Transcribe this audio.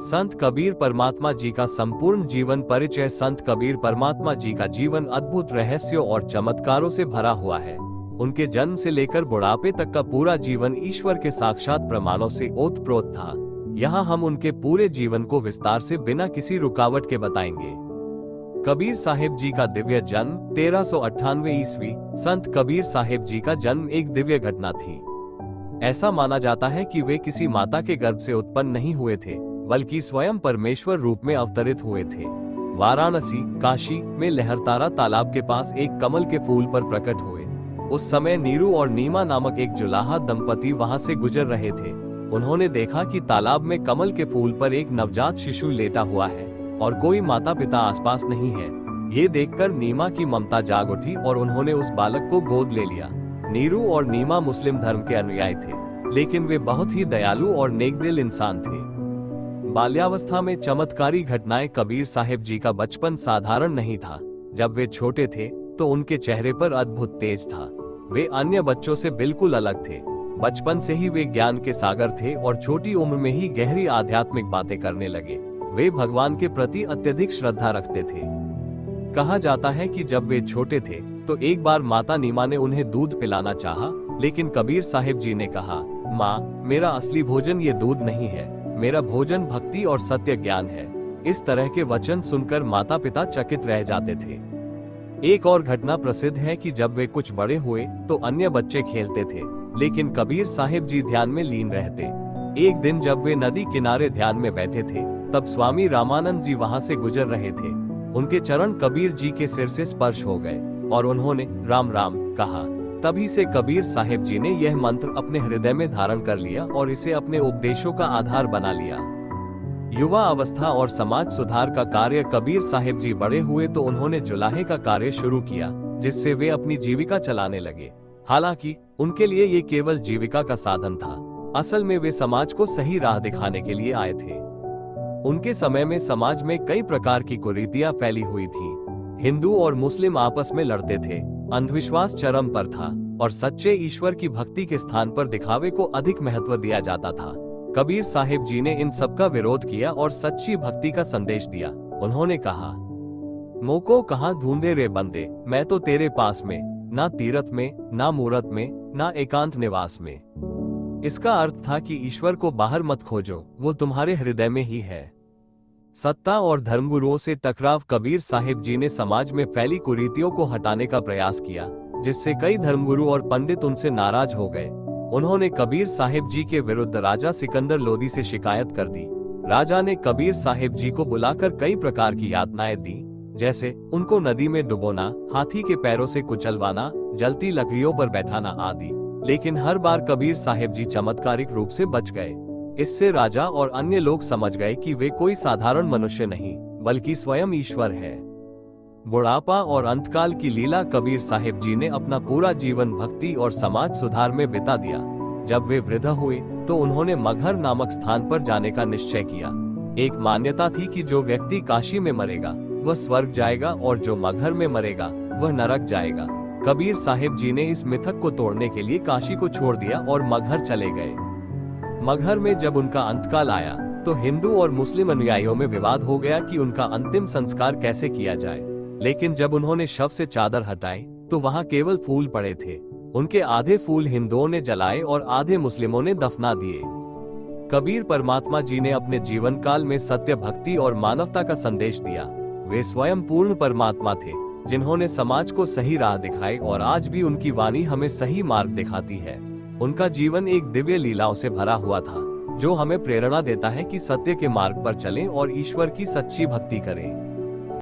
संत कबीर परमात्मा जी का संपूर्ण जीवन परिचय। संत कबीर परमात्मा जी का जीवन अद्भुत रहस्यों और चमत्कारों से भरा हुआ है। उनके जन्म से लेकर बुढ़ापे तक का पूरा जीवन ईश्वर के साक्षात प्रमाणों से ओतप्रोत था। यहाँ हम उनके पूरे जीवन को विस्तार से बिना किसी रुकावट के बताएंगे। कबीर साहिब जी का दिव्य जन्म 1398 ईस्वी। संत कबीर साहिब जी का जन्म एक दिव्य घटना थी। ऐसा माना जाता है कि वे किसी माता के गर्भ से उत्पन्न नहीं हुए थे, बल्कि स्वयं परमेश्वर रूप में अवतरित हुए थे। वाराणसी काशी में लहरतारा तालाब के पास एक कमल के फूल पर प्रकट हुए। उस समय नीरू और नीमा नामक एक जुलाहा दंपति वहां से गुजर रहे थे। उन्होंने देखा कि तालाब में कमल के फूल पर एक नवजात शिशु लेटा हुआ है और कोई माता पिता आसपास नहीं है। ये देखकर नीमा की ममता जाग उठी और उन्होंने उस बालक को गोद ले लिया। नीरू और नीमा मुस्लिम धर्म के अनुयायी थे, लेकिन वे बहुत ही दयालु और नेकदिल इंसान थे। बाल्यावस्था में चमत्कारी घटनाएं। कबीर साहिब जी का बचपन साधारण नहीं था। जब वे छोटे थे तो उनके चेहरे पर अद्भुत तेज था। वे अन्य बच्चों से बिल्कुल अलग थे। बचपन से ही वे ज्ञान के सागर थे और छोटी उम्र में ही गहरी आध्यात्मिक बातें करने लगे। वे भगवान के प्रति अत्यधिक श्रद्धा रखते थे। कहा जाता है कि जब वे छोटे थे तो एक बार माता नीमा ने उन्हें दूध पिलाना चाहा, लेकिन कबीर साहिब जी ने कहा, माँ, मेरा असली भोजन ये दूध नहीं है, मेरा भोजन भक्ति और सत्य ज्ञान है। इस तरह के वचन सुनकर माता पिता चकित रह जाते थे। एक और घटना प्रसिद्ध है कि जब वे कुछ बड़े हुए तो अन्य बच्चे खेलते थे, लेकिन कबीर साहिब जी ध्यान में लीन रहते। एक दिन जब वे नदी किनारे ध्यान में बैठे थे, तब स्वामी रामानंद जी वहां से गुजर रहे थे। उनके चरण कबीर जी के सिर से स्पर्श हो गए और उन्होंने राम राम कहा। तभी से कबीर साहिब जी ने यह मंत्र अपने हृदय में धारण कर लिया और इसे अपने उपदेशों का आधार बना लिया। युवा अवस्था और समाज सुधार का कार्य। कबीर साहिब जी बड़े हुए तो उन्होंने जुलाहे का कार्य शुरू किया, जिससे वे अपनी जीविका चलाने लगे। हालांकि उनके लिए ये केवल जीविका का साधन था। असल में वे समाज को सही राह दिखाने के लिए आए थे। उनके समय में समाज में कई प्रकार की कुरीतियां फैली हुई थी। हिंदू और मुस्लिम आपस में लड़ते थे, अंधविश्वास चरम पर था और सच्चे ईश्वर की भक्ति के स्थान पर दिखावे को अधिक महत्व दिया जाता था। कबीर साहिब जी ने इन सब का विरोध किया और सच्ची भक्ति का संदेश दिया। उन्होंने कहा, मोको कहाँ ढूंढे रे बंदे, मैं तो तेरे पास में, ना तीरथ में, ना मूरत में, ना एकांत निवास में। इसका अर्थ था कि ईश्वर को बाहर मत खोजो, वो तुम्हारे हृदय में ही है। सत्ता और धर्मगुरुओं से टकराव। कबीर साहिब जी ने समाज में फैली कुरीतियों को हटाने का प्रयास किया, जिससे कई धर्मगुरु और पंडित उनसे नाराज हो गए। उन्होंने कबीर साहिब जी के विरुद्ध राजा सिकंदर लोदी से शिकायत कर दी। राजा ने कबीर साहिब जी को बुलाकर कई प्रकार की यातनाएं दी, जैसे उनको नदी में डुबोना, हाथी के पैरों से कुचलवाना, जलती लकड़ियों पर बैठाना आदि। लेकिन हर बार कबीर साहिब जी चमत्कारिक रूप से बच गए। इससे राजा और अन्य लोग समझ गए कि वे कोई साधारण मनुष्य नहीं, बल्कि स्वयं ईश्वर है। बुढ़ापा और अंतकाल की लीला। कबीर साहिब जी ने अपना पूरा जीवन भक्ति और समाज सुधार में बिता दिया। जब वे वृद्ध हुए तो उन्होंने मगहर नामक स्थान पर जाने का निश्चय किया। एक मान्यता थी कि जो व्यक्ति काशी में मरेगा वह स्वर्ग जाएगा और जो मगहर में मरेगा वह नरक जाएगा। कबीर साहिब जी ने इस मिथक को तोड़ने के लिए काशी को छोड़ दिया और मगहर चले गए। मगहर में जब उनका अंतकाल आया तो हिंदू और मुस्लिम अनुयायियों में विवाद हो गया कि उनका अंतिम संस्कार कैसे किया जाए। लेकिन जब उन्होंने शव से चादर हटाई तो वहां केवल फूल पड़े थे। उनके आधे फूल हिंदुओं ने जलाए और आधे मुस्लिमों ने दफना दिए। कबीर परमात्मा जी ने अपने जीवन काल में सत्य, भक्ति और मानवता का संदेश दिया। वे स्वयं पूर्ण परमात्मा थे, जिन्होंने समाज को सही राह दिखाई और आज भी उनकी वाणी हमें सही मार्ग दिखाती है। उनका जीवन एक दिव्य लीलाओं से भरा हुआ था, जो हमें प्रेरणा देता है कि सत्य के मार्ग पर चलें और ईश्वर की सच्ची भक्ति करें।